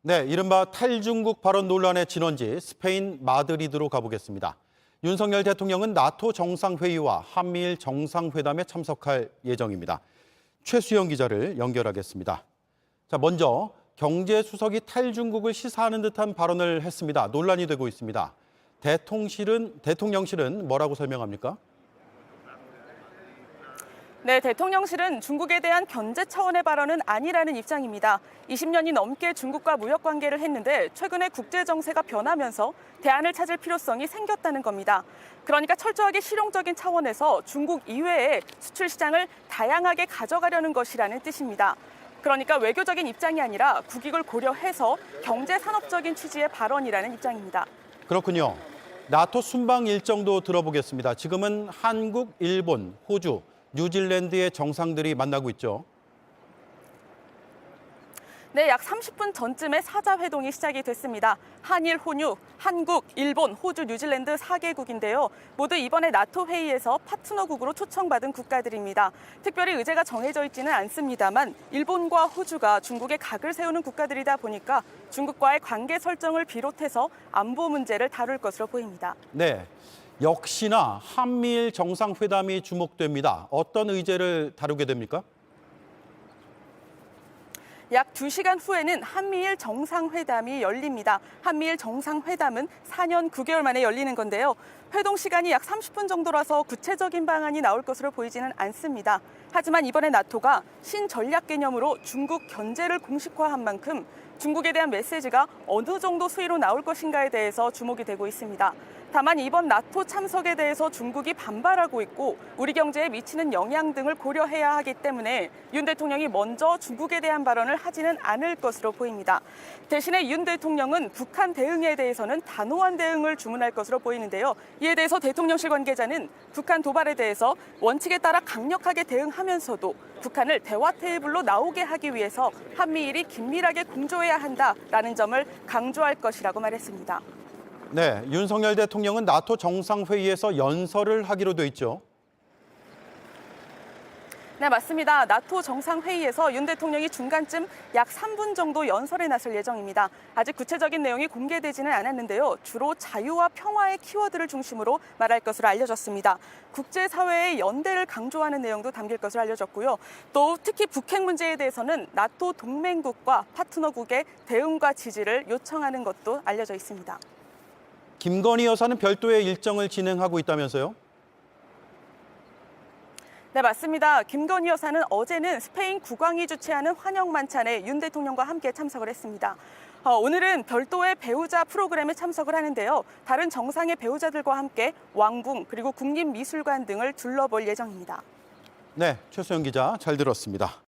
네, 이른바 탈중국 발언 논란의 진원지 스페인 마드리드로 가보겠습니다. 윤석열 대통령은 나토 정상회의와 한미일 정상회담에 참석할 예정입니다. 최수영 기자를 연결하겠습니다. 자, 먼저 경제수석이 탈중국을 시사하는 듯한 발언을 했습니다. 논란이 되고 있습니다. 대통령실은 뭐라고 설명합니까? 네, 대통령실은 중국에 대한 견제 차원의 발언은 아니라는 입장입니다. 20년이 넘게 중국과 무역 관계를 했는데 최근에 국제 정세가 변하면서 대안을 찾을 필요성이 생겼다는 겁니다. 그러니까 철저하게 실용적인 차원에서 중국 이외의 수출 시장을 다양하게 가져가려는 것이라는 뜻입니다. 그러니까 외교적인 입장이 아니라 국익을 고려해서 경제 산업적인 취지의 발언이라는 입장입니다. 그렇군요. 나토 순방 일정도 들어보겠습니다. 지금은 한국, 일본, 호주, 뉴질랜드의 정상들이 만나고 있죠. 네, 약 30분 전쯤에 사자회동이 시작이 됐습니다. 한일, 혼유, 한국, 일본, 호주, 뉴질랜드 4개국인데요. 모두 이번에 나토 회의에서 파트너국으로 초청받은 국가들입니다. 특별히 의제가 정해져 있지는 않습니다만 일본과 호주가 중국에 각을 세우는 국가들이다 보니까 중국과의 관계 설정을 비롯해서 안보 문제를 다룰 것으로 보입니다. 네, 역시나 한미일 정상회담이 주목됩니다. 어떤 의제를 다루게 됩니까? 약 2시간 후에는 한미일 정상회담이 열립니다. 한미일 정상회담은 4년 9개월 만에 열리는 건데요. 회동 시간이 약 30분 정도라서 구체적인 방안이 나올 것으로 보이지는 않습니다. 하지만 이번에 나토가 신전략 개념으로 중국 견제를 공식화한 만큼 중국에 대한 메시지가 어느 정도 수위로 나올 것인가에 대해서 주목이 되고 있습니다. 다만 이번 나토 참석에 대해서 중국이 반발하고 있고 우리 경제에 미치는 영향 등을 고려해야 하기 때문에 윤 대통령이 먼저 중국에 대한 발언을 하지는 않을 것으로 보입니다. 대신에 윤 대통령은 북한 대응에 대해서는 단호한 대응을 주문할 것으로 보이는데요. 이에 대해서 대통령실 관계자는 북한 도발에 대해서 원칙에 따라 강력하게 대응하면서도 북한을 대화 테이블로 나오게 하기 위해서 한미일이 긴밀하게 공조해야 한다라는 점을 강조할 것이라고 말했습니다. 네, 윤석열 대통령은 나토 정상회의에서 연설을 하기로 돼 있죠. 네, 맞습니다. 나토 정상회의에서 윤 대통령이 중간쯤 약 3분 정도 연설에 나설 예정입니다. 아직 구체적인 내용이 공개되지는 않았는데요. 주로 자유와 평화의 키워드를 중심으로 말할 것으로 알려졌습니다. 국제사회의 연대를 강조하는 내용도 담길 것으로 알려졌고요. 또 특히 북핵 문제에 대해서는 나토 동맹국과 파트너국의 대응과 지지를 요청하는 것도 알려져 있습니다. 김건희 여사는 별도의 일정을 진행하고 있다면서요? 네, 맞습니다. 김건희 여사는 어제는 스페인 국왕이 주최하는 환영 만찬에 윤 대통령과 함께 참석을 했습니다. 오늘은 별도의 배우자 프로그램에 참석을 하는데요. 다른 정상의 배우자들과 함께 왕궁 그리고 국립미술관 등을 둘러볼 예정입니다. 네, 최수영 기자 잘 들었습니다.